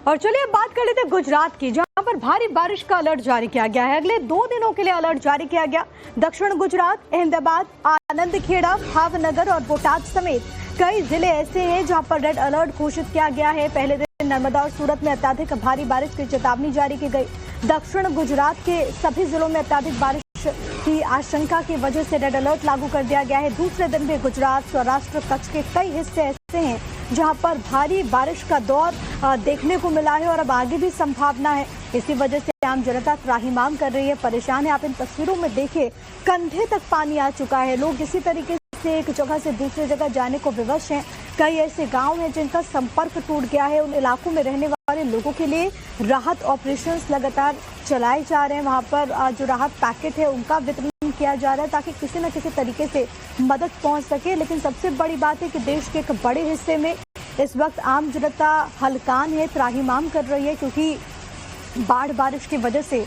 और चलिए अब बात कर लेते हैं गुजरात की, जहां पर भारी बारिश का अलर्ट जारी किया गया है। अगले 2 दिनों के लिए अलर्ट जारी किया गया। दक्षिण गुजरात, अहमदाबाद, आनंदखेड़ा, भावनगर और बोटाद समेत कई जिले ऐसे हैं जहां पर रेड अलर्ट घोषित किया गया है। पहले दिन नर्मदा और सूरत में अत्यधिक भारी बारिश की चेतावनी जारी की गई। दक्षिण गुजरात के सभी जिलों में अत्यधिक बारिश की आशंका की वजह से रेड अलर्ट लागू कर दिया गया है। दूसरे दिन भी गुजरात, सौराष्ट्र, कच्छ के कई हिस्से ऐसे हैं जहां पर भारी बारिश का दौर देखने को मिला है और अब आगे भी संभावना है। इसी वजह से आम जनता त्राहिमाम कर रही है, परेशान है। आप इन तस्वीरों में देखिए, कंधे तक पानी आ चुका है। लोग इसी तरीके से एक जगह से दूसरी जगह जाने को विवश हैं। कई ऐसे गांव हैं जिनका संपर्क टूट गया है। उन इलाकों में रहने वाले लोगों के लिए राहत ऑपरेशंस लगातार चलाए जा रहे हैं। वहां पर जो राहत पैकेट है उनका वितरण किया जा रहा है ताकि किसी न किसी तरीके से मदद पहुंच सके। लेकिन सबसे बड़ी बात है कि देश के एक बड़े हिस्से में इस वक्त आम जनता हलकान है, त्राहिमाम कर रही है, क्योंकि बाढ़ बारिश की वजह से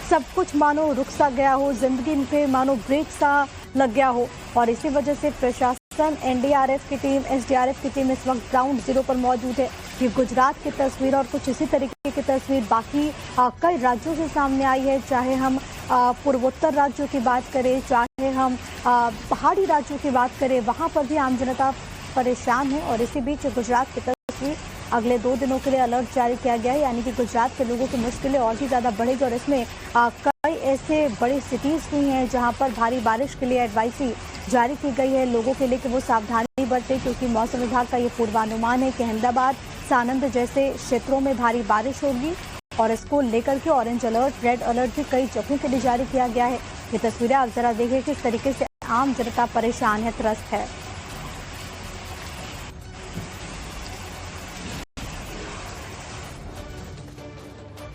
सब कुछ मानो रुक सा गया हो, जिंदगी पे मानो ब्रेक सा लग गया हो। और इसी वजह से प्रशासन, एनडीआरएफ की टीम, एसडीआरएफ की टीम इस वक्त ग्राउंड जीरो पर मौजूद है। ये गुजरात की तस्वीर और कुछ इसी तरीके की तस्वीर बाकी कई राज्यों से सामने आई है। चाहे हम पूर्वोत्तर राज्यों की बात करें, चाहे हम पहाड़ी राज्यों की बात करें, वहाँ पर भी आम जनता परेशान है। और इसी बीच गुजरात की तस्वीर, अगले 2 दिनों के लिए अलर्ट जारी किया गया है, यानी कि गुजरात के लोगों की मुश्किलें और भी ज़्यादा बढ़ेगी। और इसमें कई ऐसे बड़ी सिटीज़ भी हैं जहां पर भारी बारिश के लिए एडवाइजरी जारी की गई है लोगों के लिए कि वो सावधानी बरतें, क्योंकि मौसम विभाग का ये पूर्वानुमान है कि अहमदाबाद, सानंद जैसे क्षेत्रों में भारी बारिश होगी। और इसको लेकर के ऑरेंज अलर्ट, रेड अलर्ट भी कई जगहों के लिए जारी किया गया है। ये तस्वीरें आप जरा देखिए किस तरीके से आम जनता परेशान है, त्रस्त है।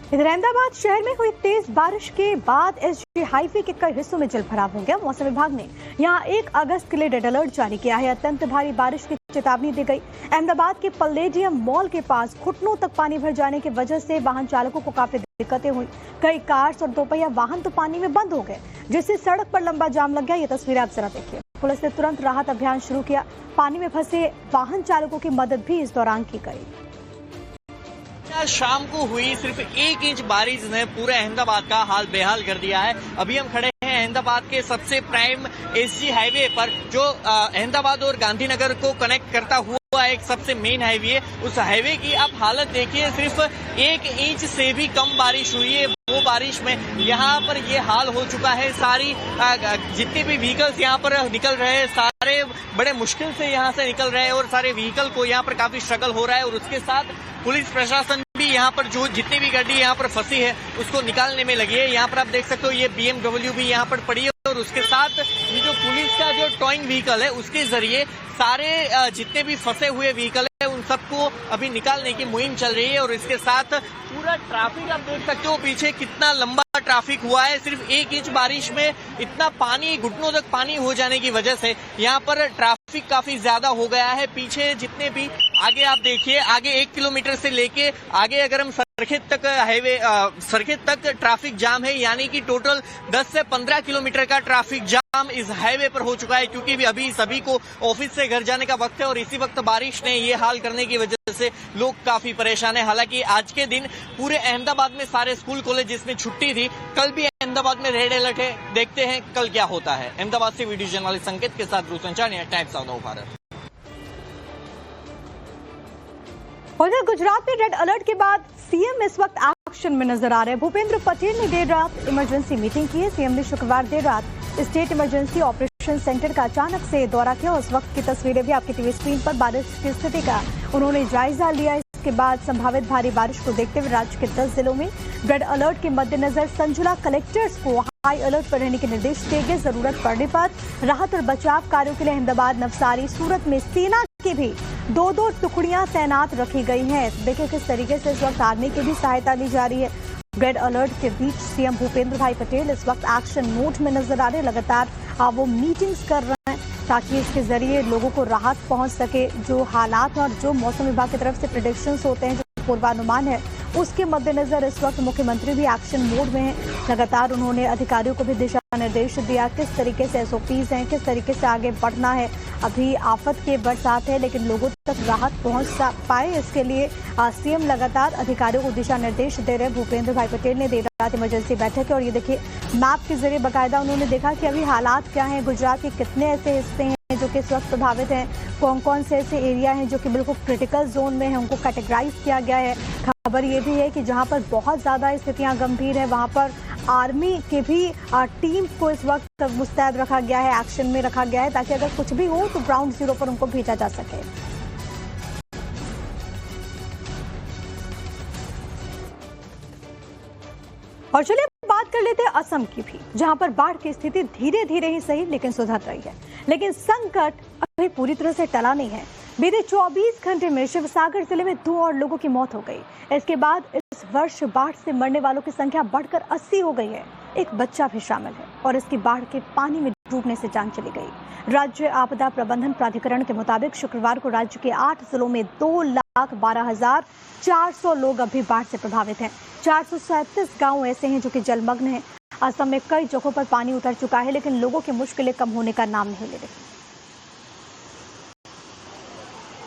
इधर अहमदाबाद शहर में हुई तेज बारिश के बाद एसजी हाईवे के कई हिस्सों में जलभराव हो गया। मौसम विभाग ने यहां 1 अगस्त के लिए रेड अलर्ट जारी किया है। अत्यंत भारी बारिश की चेतावनी दी गई। अहमदाबाद के पल्लेडियम मॉल के पास घुटनों तक पानी भर जाने की वजह से वाहन चालकों को काफी दिक्कतें हुई। कई कार्स और दोपहिया वाहन तो पानी में बंद हो गए, जिससे सड़क पर लंबा जाम लग गया। ये तस्वीरें आप जरा देखिए। पुलिस ने तुरंत राहत अभियान शुरू किया। पानी में फंसे वाहन चालकों की मदद भी इस दौरान की गई। शाम को हुई सिर्फ 1 इंच बारिश ने पूरे अहमदाबाद का हाल बेहाल कर दिया है। अभी हम खड़े हैं अहमदाबाद के सबसे प्राइम एसजी हाईवे पर, जो अहमदाबाद और गांधीनगर को कनेक्ट करता हुआ एक सबसे मेन हाईवे है। उस हाईवे की आप हालत देखिए, सिर्फ 1 इंच से भी कम बारिश हुई है। वो बारिश में यहाँ पर ये हाल हो चुका है। सारी जितने भी व्हीकल्स यहाँ पर निकल रहे हैं, सारे बड़े मुश्किल से यहाँ से निकल रहे हैं और सारे व्हीकल को यहाँ पर काफी स्ट्रगल हो रहा है। और उसके साथ पुलिस प्रशासन भी यहाँ पर जो जितनी भी गाड़ी यहाँ पर फंसी है उसको निकालने में लगी है। यहाँ पर आप देख सकते हो ये BMW भी यहाँ पर पड़ी है। और उसके साथ ये जो पुलिस का जो टॉइंग व्हीकल है उसके जरिए सारे जितने भी फंसे हुए व्हीकल है उन सबको अभी निकालने की मुहिम चल रही है। और इसके साथ पूरा ट्रैफिक आप देख सकते हो पीछे कितना लंबा ट्रैफिक हुआ है। सिर्फ 1 इंच बारिश में इतना पानी, घुटनों तक पानी हो जाने की वजह से यहाँ पर ट्रैफिक काफी ज्यादा हो गया है। पीछे जितने भी आगे आप देखिए, आगे 1 किलोमीटर से लेके आगे अगर हम सरखेत तक हाईवे सरखेत तक ट्रैफिक जाम है, यानी कि टोटल 10 से 15 किलोमीटर का ट्रैफिक जाम इस हाईवे पर हो चुका है। क्योंकि अभी सभी को ऑफिस से घर जाने का वक्त है और इसी वक्त बारिश ने ये हाल करने की वजह से लोग काफी परेशान है। हालांकि आज के दिन पूरे अहमदाबाद में सारे स्कूल कॉलेज जिसमें छुट्टी थी, कल भी अहमदाबाद में रेड अलर्ट है। देखते हैं कल क्या होता है। अहमदाबाद से वीडियो जर्नलिस्ट संकेत के साथ दूरसंचार टाइम्स ऑफ भारत। उधर गुजरात में रेड अलर्ट के बाद सीएम इस वक्त एक्शन में नजर आ रहे हैं। भूपेंद्र पटेल ने देर रात इमरजेंसी मीटिंग की है। सीएम ने शुक्रवार देर रात स्टेट इमरजेंसी ऑपरेशन सेंटर का अचानक से दौरा किया। उस वक्त की तस्वीरें भी आपकी टीवी स्क्रीन पर। बारिश की स्थिति का उन्होंने जायजा लिया। इसके बाद संभावित भारी बारिश को देखते हुए राज्य के 10 जिलों में रेड अलर्ट के मद्देनजर संजुला कलेक्टर्स को हाई अलर्ट पर रहने के निर्देश दिए गए। जरूरत पड़ने पर राहत और बचाव कार्यों के लिए अहमदाबाद, नवसारी, सूरत में सेना की भी 2-2 टुकड़ियां तैनात रखी गई हैं। देखिए किस तरीके से इस वक्त आर्मी की भी सहायता ली जा रही है। रेड अलर्ट के बीच सीएम भूपेंद्र भाई पटेल इस वक्त एक्शन मोड में नजर आ रहे हैं। लगातार वो मीटिंग्स कर रहे हैं ताकि इसके जरिए लोगों को राहत पहुंच सके। जो हालात और जो मौसम विभाग की तरफ से प्रेडिक्शंस होते हैं, जो पूर्वानुमान है, उसके मद्देनजर इस वक्त मुख्यमंत्री भी एक्शन मोड में हैं। लगातार उन्होंने अधिकारियों को भी दिशा निर्देश दिया, किस तरीके से एसओपीज हैं, किस तरीके से आगे बढ़ना है। अभी आफत की बरसात है लेकिन लोगों तक राहत पहुंच पाए, इसके लिए सीएम लगातार अधिकारियों को दिशा निर्देश दे रहे। भूपेंद्र भाई पटेल ने देर रात इमरजेंसी बैठक है और ये देखिए मैप के जरिए बाकायदा उन्होंने देखा कि अभी हालात क्या हैं, गुजरात के कितने ऐसे हिस्से हैं जो कि इस वक्त प्रभावित हैं, कौन कौन से ऐसे एरिया हैं जो कि बिल्कुल क्रिटिकल जोन में हैं, उनको कैटेगराइज किया गया है। खबर ये भी है कि जहां पर बहुत ज्यादा स्थितियां गंभीर है वहां पर आर्मी के भी टीम को इस वक्त मुस्तैद रखा गया है, एक्शन में रखा गया है, ताकि अगर कुछ भी हो तो ग्राउंड जीरो पर उनको भेजा जा सके। और चलिए बात कर लेते हैं असम की भी, जहां पर बाढ़ की स्थिति धीरे धीरे ही सही लेकिन सुधर रही है, लेकिन संकट अभी पूरी तरह से टला नहीं है। बीते 24 घंटे में शिवसागर जिले में 2 और लोगों की मौत हो गई। इसके बाद इस वर्ष बाढ़ से मरने वालों की संख्या बढ़कर 80 हो गई है। एक बच्चा भी शामिल है और इसकी बाढ़ के पानी में डूबने से जान चली गई। राज्य आपदा प्रबंधन प्राधिकरण के मुताबिक शुक्रवार को राज्य के 8 जिलों में 2,12,400 लोग अभी बाढ़ से प्रभावित हैं। 437 गांव ऐसे हैं जो कि जलमग्न हैं। असम में कई जगहों पर पानी उतर चुका है लेकिन लोगों की मुश्किलें कम होने का नाम नहीं ले रही।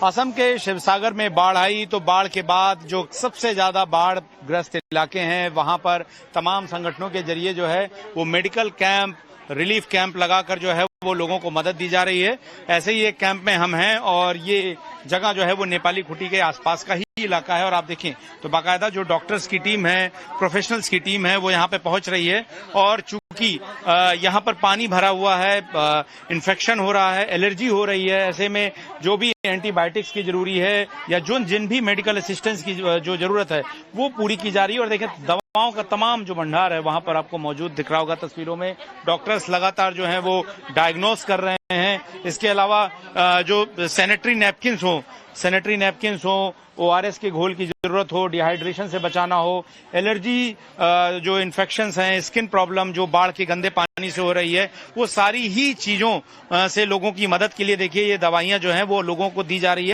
असम के शिवसागर में बाढ़ आई तो बाढ़ के बाद जो सबसे ज्यादा बाढ़ ग्रस्त इलाके हैं वहां पर तमाम संगठनों के जरिए जो है वो मेडिकल कैंप, रिलीफ कैंप लगाकर जो है वो लोगों को मदद दी जा रही है। ऐसे ही एक कैंप में हम हैं और ये जगह जो है वो नेपाली खुटी के आसपास का ही इलाका है और आप देखें तो बाकायदा जो डॉक्टर्स की टीम है, प्रोफेशनल्स की टीम है वो यहाँ पे पहुंच रही है और चूंकि यहाँ पर पानी भरा हुआ है, इन्फेक्शन हो रहा है, एलर्जी हो रही है, ऐसे में जो भी एंटीबायोटिक्स की जरूरी है या जिन भी मेडिकल असिस्टेंस की जो जरूरत है वो पूरी की जा रही है। और देखें दवाओं का तमाम जो भंडार है वहां पर आपको मौजूद दिख रहा होगा तस्वीरों में। डॉक्टर्स लगातार जो है वो डायग्नोस कर रहे हैं। इसके अलावा जो सैनिटरी नैपकिन्स हो, ORS के घोल की जरूरत हो, डिहाइड्रेशन से बचाना हो, एलर्जी जो इन्फेक्शंस हैं, स्किन प्रॉब्लम जो बाढ़ के गंदे पानी से हो रही है, वो सारी ही चीजों से लोगों की मदद के लिए देखिए ये दवाइयां जो हैं वो लोगों को दी जा रही है।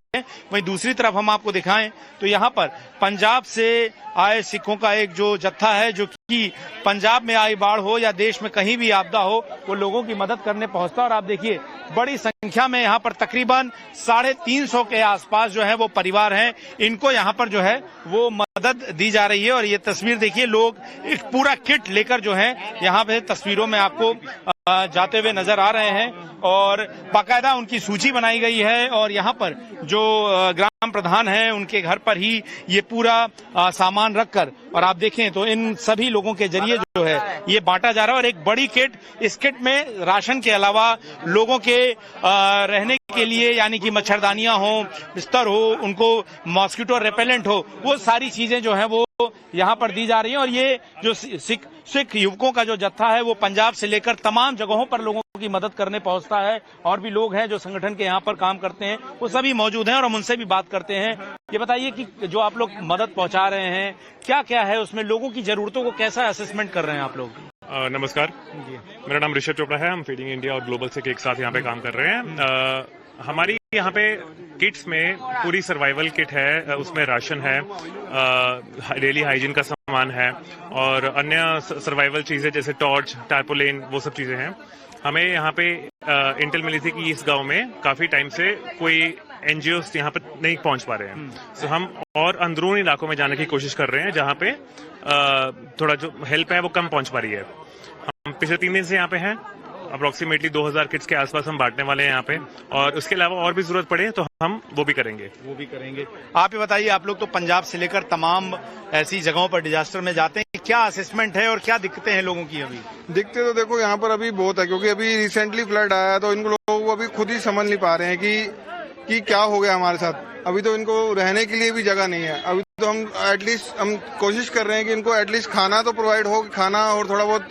वहीं दूसरी तरफ हम आपको दिखाएं तो यहाँ पर पंजाब से आए सिखों का एक जो जत्था है जो कि पंजाब में आई बाढ़ हो या देश में कहीं भी आपदा हो वो लोगों की मदद करने पहुंचता है। और आप देखिए बड़ी संख्या में यहाँ पर तकरीबन 350 के आसपास जो है वो परिवार हैं, इनको यहाँ पर जो है वो मदद दी जा रही है। और ये तस्वीर देखिए लोग एक पूरा किट लेकर जो है यहाँ पे तस्वीरों में आपको जाते हुए नजर आ रहे हैं और बाकायदा उनकी सूची बनाई गई है और यहाँ पर जो ग्राम प्रधान हैं उनके घर पर ही ये पूरा सामान रखकर और आप देखें तो इन सभी लोगों के जरिए जो है ये बांटा जा रहा है। और एक बड़ी किट, इस किट में राशन के अलावा लोगों के रहने के लिए यानी कि मच्छरदानियां हो, बिस्तर हो, उनको मॉस्किटो रेपेलेंट हो, वो सारी चीजें जो है वो यहाँ पर दी जा रही हैं। और ये जो सिख युवकों का जो जत्था है वो पंजाब से लेकर तमाम जगहों पर लोगों की मदद करने पहुंचता है। और भी लोग हैं जो संगठन के यहाँ पर काम करते हैं वो सभी मौजूद हैं और हम उनसे भी बात करते हैं। ये बताइए कि जो आप लोग मदद पहुंचा रहे हैं क्या क्या है उसमें, लोगों की जरूरतों को कैसा असेसमेंट कर रहे हैं आप लोग? नमस्कार, मेरा नाम ऋषभ चोपड़ा है। हम फीडिंग इंडिया और ग्लोबल सिक एक साथ यहाँ पे काम कर रहे हैं। हमारी यहाँ पे किट्स में पूरी सर्वाइवल किट है, उसमें राशन है, डेली हाइजीन का सामान है और अन्य सर्वाइवल चीजें जैसे टॉर्च, टारपोलिन, वो सब चीजें हैं। हमें यहाँ पे इंटेल मिली थी कि इस गांव में काफी टाइम से कोई NGOs यहाँ पे नहीं पहुंच पा रहे हैं, तो हम और अंदरूनी इलाकों में जाने की कोशिश कर रहे हैं जहाँ पे थोड़ा जो हेल्प है वो कम पहुंच पा रही है। हम पिछले 3 दिन से यहाँ पे हैं, अप्रोक्सीमेटली 2000 किट्स के आसपास हम बांटने वाले हैं यहाँ पे और उसके अलावा और भी जरूरत पड़े तो हम वो भी करेंगे। आप ये बताइए, आप लोग तो पंजाब से लेकर तमाम ऐसी जगहों पर डिजास्टर में जाते हैं, क्या असेसमेंट है और क्या दिक्कतें हैं लोगों की? अभी दिक्कतें तो देखो यहाँ पर अभी बहुत है क्योंकि अभी रिसेंटली फ्लड आया तो इनको लोग अभी खुद ही समझ नहीं पा रहे हैं कि क्या हो गया हमारे साथ। अभी तो इनको रहने के लिए भी जगह नहीं है। अभी तो हम एटलीस्ट हम कोशिश कर रहे हैं कि इनको एटलीस्ट खाना तो प्रोवाइड हो, खाना और थोड़ा बहुत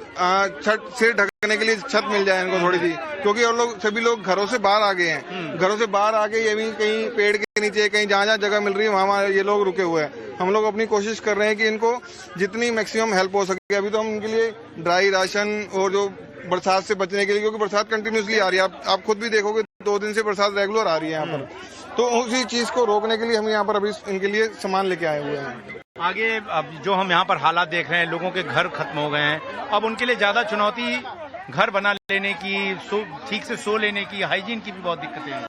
छत से ढकने के लिए छत मिल जाए इनको थोड़ी सी, क्योंकि और लोग सभी लोग घरों से बाहर आ गए हैं। घरों से बाहर आ गए, ये भी कहीं पेड़ के नीचे, कहीं जहाँ जगह मिल रही है वहाँ ये लोग रुके हुए हैं। हम लोग अपनी कोशिश कर रहे हैं कि इनको जितनी मैक्सिमम हेल्प हो सके। अभी तो हम इनके लिए ड्राई राशन और जो बरसात से बचने के लिए, क्योंकि बरसात कंटिन्यूसली आ रही है, आप खुद भी देखोगे 2 दिन से बरसात रेगुलर आ रही है यहाँ पर, तो उसी चीज को रोकने के लिए हम यहाँ पर अभी इनके लिए सामान लेके आए हुए हैं। आगे अब जो हम यहाँ पर हालात देख रहे हैं, लोगों के घर खत्म हो गए हैं, अब उनके लिए ज्यादा चुनौती घर बना लेने की, ठीक से सो लेने की, हाइजीन की भी बहुत दिक्कतें हैं।